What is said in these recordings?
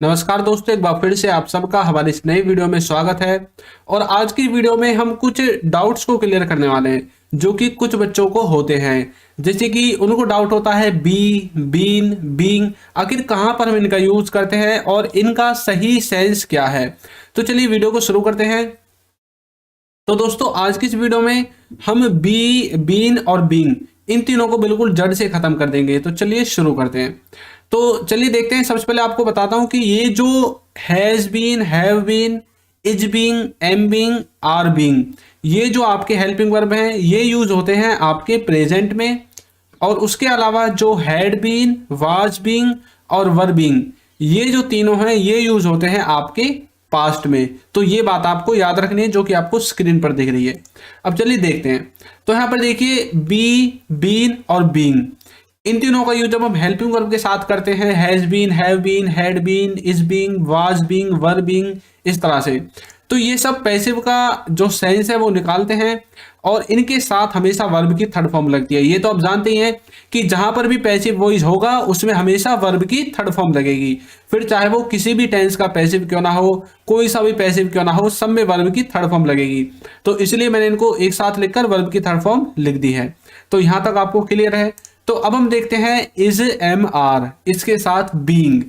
नमस्कार दोस्तों, एक बार फिर से आप सबका हमारे इस नई वीडियो में स्वागत है। और आज की वीडियो में हम कुछ डाउट्स को क्लियर करने वाले हैं जो कि कुछ बच्चों को होते हैं। जैसे कि उनको डाउट होता है बीन, बीइंग, आखिर कहाँ पर हम इनका यूज करते हैं और इनका सही सेंस क्या है। तो चलिए वीडियो को शुरू करते हैं। तो दोस्तों, आज की इस वीडियो में हम बीन और बीइंग इन तीनों को बिल्कुल जड़ से खत्म कर देंगे। तो चलिए शुरू करते हैं। तो चलिए देखते हैं। सबसे पहले आपको बताता हूं कि ये जो has been, have been, is being, am being, are being, ये जो आपके हेल्पिंग वर्ब हैं ये यूज होते हैं आपके प्रेजेंट में। और उसके अलावा जो हैड बीन, वाज बीइंग और वर बीइंग, ये जो तीनों हैं ये यूज होते हैं आपके पास्ट में। तो ये बात आपको याद रखनी है जो कि आपको स्क्रीन पर दिख रही है। अब चलिए देखते हैं। तो यहां पर देखिए बीन और बीइंग, इन तीनों का यूज जब हम हेल्पिंग वर्ब के साथ करते हैं, has been, have been, had been, is being, was being, were being, इस तरह से, तो ये सब पैसिव का जो सेंस है वो निकालते हैं। और इनके साथ हमेशा वर्ब की थर्ड फॉर्म लगती है। ये तो आप जानते ही हैं कि जहां पर भी पैसिव वॉइस होगा उसमें हमेशा वर्ब की थर्ड फॉर्म लगेगी। फिर चाहे वो किसी भी टेंस का पैसिव क्यों ना हो, कोई सा भी पैसिव क्यों ना हो, सब में वर्ब की थर्ड फॉर्म लगेगी। तो इसलिए मैंने इनको एक साथ लिखकर वर्ब की थर्ड फॉर्म लिख दी है। तो यहां तक आपको क्लियर है। तो अब हम देखते हैं इज एम आर, इसके साथ बीइंग।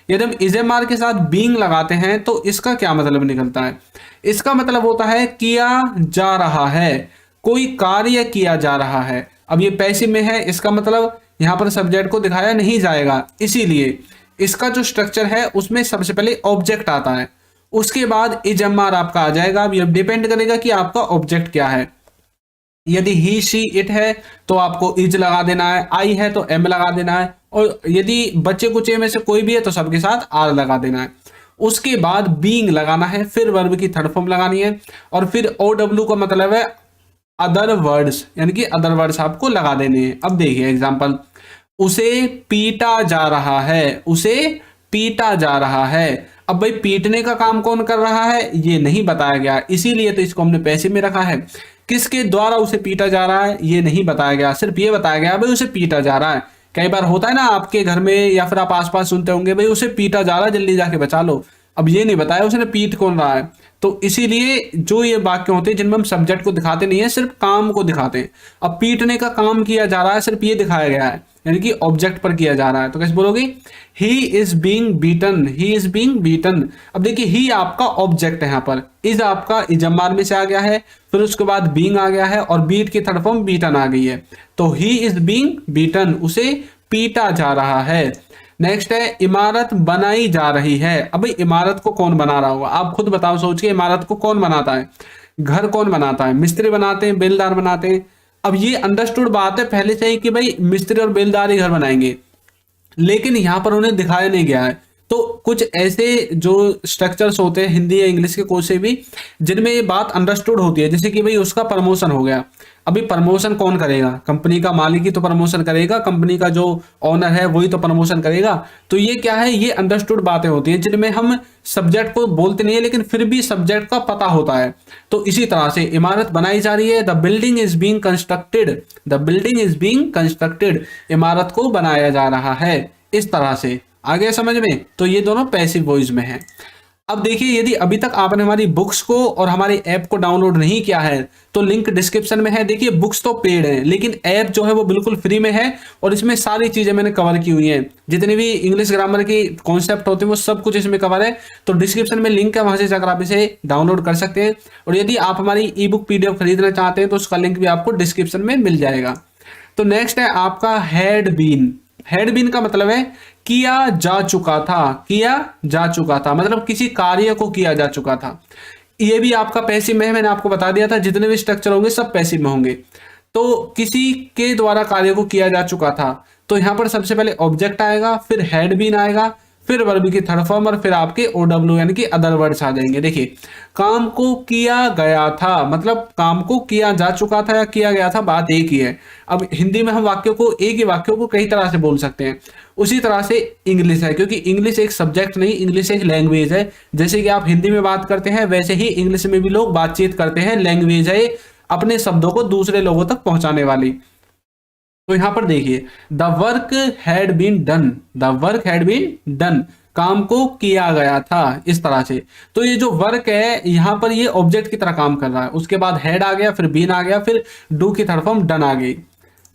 यदि हम इज एम आर के साथ बीइंग लगाते हैं तो इसका क्या मतलब निकलता है? इसका मतलब होता है किया जा रहा है, कोई कार्य किया जा रहा है। अब ये पैसिव में है, इसका मतलब यहां पर सब्जेक्ट को दिखाया नहीं जाएगा, इसीलिए इसका जो स्ट्रक्चर है उसमें सबसे पहले ऑब्जेक्ट आता है, उसके बाद इज एम आर आपका आ जाएगा। अब ये डिपेंड करेगा कि आपका ऑब्जेक्ट क्या है। यदि ही, शी, इट है तो आपको इज लगा देना है, आई है तो एम लगा देना है, और यदि बच्चे कुचे में से कोई भी है तो सबके साथ आर लगा देना है। उसके बाद बीइंग लगाना है, फिर वर्ब की थर्ड फॉर्म लगानी है, और फिर ओ डब्ल्यू का मतलब है अदर वर्ड्स, यानी कि अदर वर्ड्स आपको लगा देने हैं। अब देखिए एग्जांपल, उसे पीटा जा रहा है, उसे पीटा जा रहा है। अब भाई पीटने का काम कौन कर रहा है ये नहीं बताया गया, इसीलिए तो इसको हमने पैसिव में रखा है। किसके द्वारा उसे पीटा जा रहा है ये नहीं बताया गया, सिर्फ ये बताया गया भाई उसे पीटा जा रहा है। कई बार होता है ना आपके घर में या फिर आप आसपास सुनते होंगे, भाई उसे पीटा जा रहा है, जल्दी जाके बचा लो। अब ये नहीं बताया उसने पीट कौन रहा है। तो इसीलिए जो ये वाक्य होते हैं जिनमें हम सब्जेक्ट को दिखाते नहीं है, सिर्फ काम को दिखाते हैं। अब पीटने का काम किया जा रहा है, सिर्फ ये दिखाया गया है, यानी कि ऑब्जेक्ट पर किया जा रहा है। तो कैसे बोलोगे? He is being beaten, he is being beaten. अब देखिए ही आपका ऑब्जेक्ट है, यहाँ पर इज आपका इजमार में से आ गया है, फिर उसके बाद बीइंग आ गया है, और बीट की थर्ड फॉर्म बीटन आ गई है। तो ही इज बीइंग बीटन, उसे पीटा जा रहा है। नेक्स्ट है इमारत बनाई जा रही है। अब भाई इमारत को कौन बना रहा होगा, आप खुद बताओ, सोच के इमारत को कौन बनाता है? घर कौन बनाता है? मिस्त्री बनाते हैं, बेलदार बनाते हैं। अब ये अंडरस्टूड बात है पहले से ही कि भाई मिस्त्री और बेलदार ही घर बनाएंगे, लेकिन यहां पर उन्हें दिखाया नहीं गया है। तो कुछ ऐसे जो स्ट्रक्चर्स होते हैं हिंदी या इंग्लिश के कोर्स से भी, जिनमें ये बात अंडरस्टूड होती है, जैसे कि भाई उसका प्रमोशन हो गया। अभी प्रमोशन कौन करेगा? कंपनी का मालिक ही तो प्रमोशन करेगा, कंपनी का जो ओनर है वही तो प्रमोशन करेगा। तो ये क्या है, ये अंडरस्टूड बातें होती हैं जिनमें हम सब्जेक्ट को बोलते नहीं है लेकिन फिर भी सब्जेक्ट का पता होता है। तो इसी तरह से इमारत बनाई जा रही है, the building is being constructed, the building is being constructed, इमारत को बनाया जा रहा है। इस तरह से आगे समझ में? तो ये दोनों पैसिव वॉइस में है। अब देखिए, यदि अभी तक आपने हमारी बुक्स को और हमारी ऐप को डाउनलोड नहीं किया है तो लिंक डिस्क्रिप्शन में है। देखिए बुक्स तो पेड है लेकिन ऐप जो है वो बिल्कुल फ्री में है, और इसमें सारी चीजें मैंने कवर की हुई हैं, जितनी भी इंग्लिश ग्रामर की कॉन्सेप्ट होते हैं वो सब कुछ इसमें कवर है। तो डिस्क्रिप्शन में लिंक है, वहां से जाकर आप इसे डाउनलोड कर सकते हैं। और यदि आप हमारी ई बुक PDF खरीदना चाहते हैं तो उसका लिंक भी आपको डिस्क्रिप्शन में मिल जाएगा। तो नेक्स्ट है आपका हैड बीन। हैड बीन का मतलब है किया जा चुका था, किया जा चुका था, मतलब किसी कार्य को किया जा चुका था। ये भी आपका पैसिव में है, मैंने आपको बता दिया था जितने भी स्ट्रक्चर होंगे सब पैसिव में होंगे। तो किसी के द्वारा कार्य को किया जा चुका था, तो यहां पर सबसे पहले ऑब्जेक्ट आएगा, फिर हैड बीन आएगा, फिर वर्ब की थर्ड फॉर्म, और फिर आपके OW यानी कि अदर वर्ड्स आ जाएंगे। देखिए काम को किया गया था, मतलब काम को किया जा चुका था या किया गया था, बात एक ही है। अब हिंदी में हम वाक्यों को, एक ही वाक्यों को कई तरह से बोल सकते हैं। उसी तरह से इंग्लिश है, क्योंकि इंग्लिश एक सब्जेक्ट नहीं, इंग्लिश एक लैंग्वेज है। जैसे कि आप हिंदी में बात करते हैं वैसे ही इंग्लिश में भी लोग बातचीत करते हैं, लैंग्वेज है अपने शब्दों को दूसरे लोगों तक पहुंचाने वाली। तो यहां पर देखिए the work had been done, the work had been done, काम को किया गया था, इस तरह से। तो ये जो वर्क है यहाँ पर ये ऑब्जेक्ट की तरह काम कर रहा है। उसके बाद हैड आ गया, फिर बीन आ गया, फिर डू की थर्ड फॉर्म डन आ गई।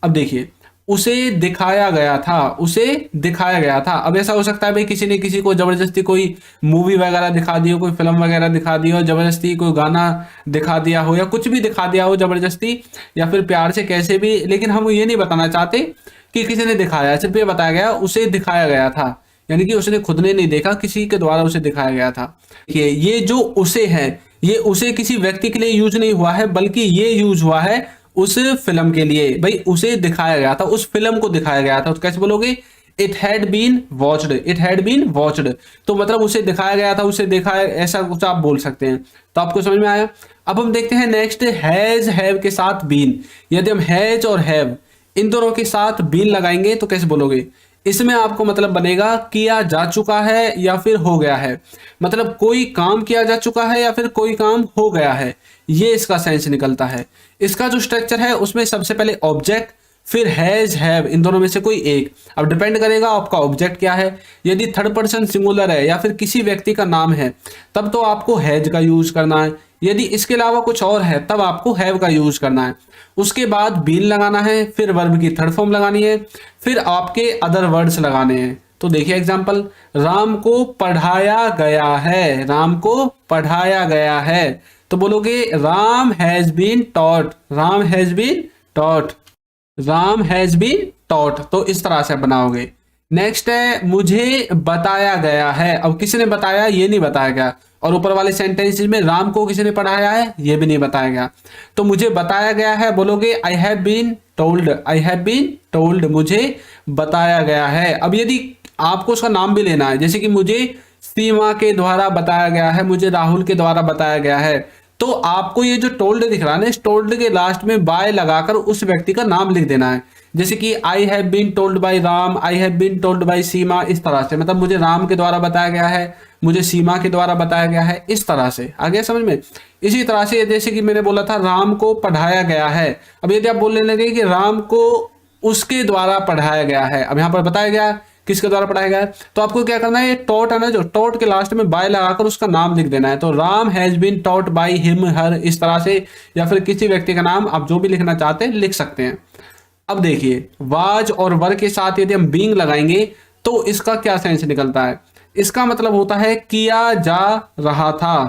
अब देखिए, उसे दिखाया गया था, उसे दिखाया गया था। अब ऐसा हो सकता है भाई किसी ने किसी को जबरदस्ती कोई मूवी वगैरह दिखा दी हो, कोई फिल्म वगैरह दिखा दी हो, जबरदस्ती कोई गाना दिखा दिया हो, या कुछ भी दिखा दिया हो जबरदस्ती, या फिर प्यार से कैसे भी। लेकिन हम ये नहीं बताना चाहते कि किसी ने दिखाया, सिर्फ ये बताया गया उसे दिखाया गया था, यानी कि उसने खुद ने नहीं देखा, किसी के द्वारा उसे दिखाया गया था। ये जो उसे है, ये उसे किसी व्यक्ति के लिए यूज नहीं हुआ है, बल्कि ये यूज हुआ है उस फिल्म के लिए। भाई उसे दिखाया गया था, उस फिल्म को दिखाया गया था, तो कैसे बोलोगे? It had been watched, it had been watched. तो मतलब उसे दिखाया गया था, उसे देखा है, ऐसा कुछ आप बोल सकते हैं। तो आपको समझ में आया। अब हम देखते हैं नेक्स्ट, हैज हैव के साथ बीन। यदि हम हैज और हैव इन दोनों के साथ बीन लगाएंगे तो कैसे बोलोगे? इसमें आपको मतलब बनेगा किया जा चुका है या फिर हो गया है। मतलब कोई काम किया जा चुका है या फिर कोई काम हो गया है, ये इसका सेंस निकलता है। इसका जो स्ट्रक्चर है उसमें सबसे पहले ऑब्जेक्ट, फिर हैज हैव, इन दोनों में से कोई एक। अब डिपेंड करेगा आपका ऑब्जेक्ट क्या है। यदि थर्ड पर्सन सिंगुलर है या फिर किसी व्यक्ति का नाम है तब तो आपको हैज का यूज करना है। यदि इसके अलावा कुछ और है तब आपको हैव का यूज करना है। उसके बाद बीन लगाना है, फिर वर्ब की थर्ड फॉर्म लगानी है, फिर आपके अदर वर्ड्स लगाने हैं। तो देखिए एग्जांपल, राम को पढ़ाया गया है, राम को पढ़ाया गया है। तो बोलोगे Ram has been taught, Ram has been taught, Ram has been taught. तो इस तरह से बनाओगे। नेक्स्ट है मुझे बताया गया है। अब किसी ने बताया, ये नहीं बताया गया। और ऊपर वाले सेंटेंसेस में राम को किसी ने पढ़ाया है, ये भी नहीं बताया गया। तो मुझे बताया गया है बोलोगे I have been told, I have been told, मुझे बताया गया है। अब यदि आपको उसका नाम भी लेना है, जैसे कि मुझे सीमा के द्वारा बताया गया है, मुझे राहुल के द्वारा बताया गया है, तो आपको ये जो टोल्ड दिख रहा है ना, इस टोल्ड के लास्ट में बाय लगाकर उस व्यक्ति का नाम लिख देना है। जैसे कि I have been told by Ram, I have been told by Seema, इस तरह से। मतलब मुझे राम के द्वारा बताया गया है, मुझे सीमा के द्वारा बताया गया है, इस तरह से। आ गया समझ में? इसी तरह से जैसे कि मैंने बोला था राम को पढ़ाया गया है। अब यदि आप बोलने लगे कि राम को उसके द्वारा पढ़ाया गया है, अब यहाँ पर बताया गया किसके द्वारा पढ़ाया गया है, तो आपको क्या करना है, ये टॉट है ना, जो टॉट के लास्ट में बाय लगाकर उसका नाम लिख देना है। तो Ram has been taught by him her, इस तरह से, या फिर किसी व्यक्ति का नाम आप जो भी लिखना चाहते हैं लिख सकते हैं। अब देखिए, वाज और वर के साथ यदि हम बीइंग लगाएंगे तो इसका क्या सेंस निकलता है? इसका मतलब होता है किया जा रहा था,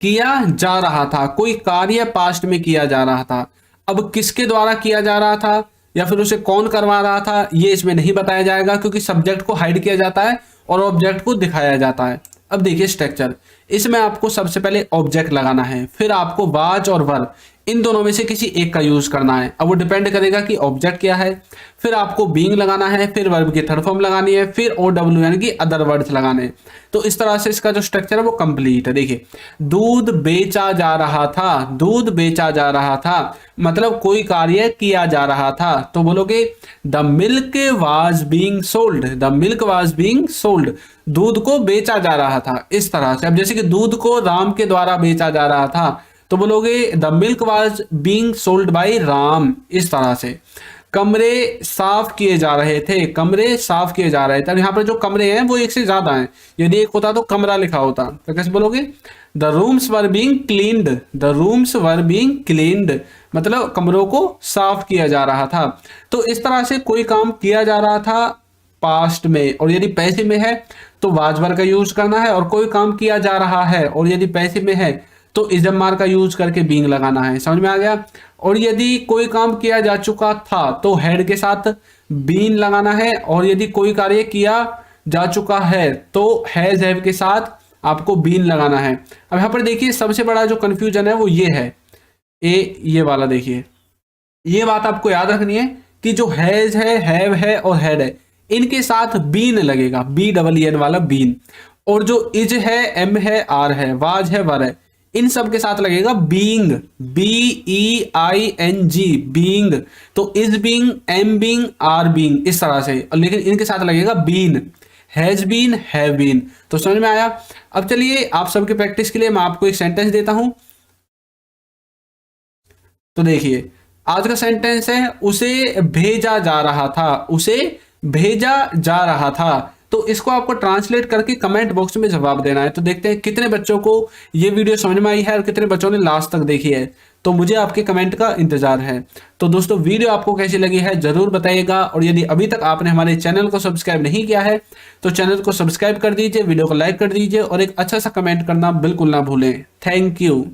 किया जा रहा था, कोई कार्य पास्ट में किया जा रहा था। अब किसके द्वारा किया जा रहा था या फिर उसे कौन करवा रहा था, ये इसमें नहीं बताया जाएगा, क्योंकि सब्जेक्ट को हाइड किया जाता है और ऑब्जेक्ट को दिखाया जाता है। अब देखिए स्ट्रक्चर, इसमें आपको सबसे पहले ऑब्जेक्ट लगाना है, फिर आपको वाज और वर इन दोनों में से किसी एक का यूज करना है। अब वो डिपेंड करेगा कि ऑब्जेक्ट क्या है। फिर आपको बीइंग लगाना है, फिर वर्ब की थर्ड फॉर्म लगानी है, फिर OW यानी कि अदर वर्ड्स लगाने हैं। तो इस तरह से इसका जो स्ट्रक्चर है वो कंप्लीट है। देखिए, दूध बेचा जा रहा था, दूध बेचा जा रहा था, मतलब कोई कार्य किया जा रहा था। तो बोलोगे the milk was being sold, the milk was being sold, दूध को बेचा जा रहा था, इस तरह से। अब जैसे कि दूध को राम के द्वारा बेचा जा रहा था, तो बोलोगे the milk was being sold by Ram, इस तरह से। कमरे साफ किए जा रहे थे, कमरे साफ किए जा रहे थे। अब यहाँ पर जो कमरे हैं वो एक से ज्यादा हैं, यदि एक होता तो कमरा लिखा होता, तो कैसे बोलोगे? The rooms were being cleaned, the rooms were being cleaned, मतलब कमरों को साफ किया जा रहा था। तो इस तरह से कोई काम किया जा रहा था पास्ट में, और यदि पैसे में है तो वाज वर का यूज करना है, और कोई काम किया जा रहा है और यदि पैसे में है तो इजम मार का यूज करके बीइंग लगाना है। समझ में आ गया? और यदि कोई काम किया जा चुका था तो हैड के साथ बीन लगाना है, और यदि कोई कार्य किया जा चुका है तो हैज हैव के साथ आपको बीन लगाना है। अब यहाँ पर देखिए सबसे बड़ा जो कंफ्यूजन है वो ये है, ये वाला। देखिए, ये बात आपको याद रखनी है कि जो हैज है, हैव है और हैड है, इनके साथ बीन लगेगा, BEEN वाला बीन। और जो इज है, एम है, आर है, वाज है, वर है, इन सब के साथ लगेगा बीइंग, BEING, बीइंग। तो is being, am being, are being, इस तरह से। लेकिन इनके साथ लगेगा been, has been, have been. तो समझ में आया? अब चलिए आप सबके प्रैक्टिस के लिए मैं आपको एक सेंटेंस देता हूं। तो देखिए, आज का सेंटेंस है उसे भेजा जा रहा था, उसे भेजा जा रहा था। तो इसको आपको ट्रांसलेट करके कमेंट बॉक्स में जवाब देना है। तो देखते हैं कितने बच्चों को ये वीडियो समझ में आई है और कितने बच्चों ने लास्ट तक देखी है। तो मुझे आपके कमेंट का इंतजार है। तो दोस्तों वीडियो आपको कैसी लगी है जरूर बताइएगा, और यदि अभी तक आपने हमारे चैनल को सब्सक्राइब नहीं किया है तो चैनल को सब्सक्राइब कर दीजिए, वीडियो को लाइक कर दीजिए और एक अच्छा सा कमेंट करना बिल्कुल ना भूलें। Thank you.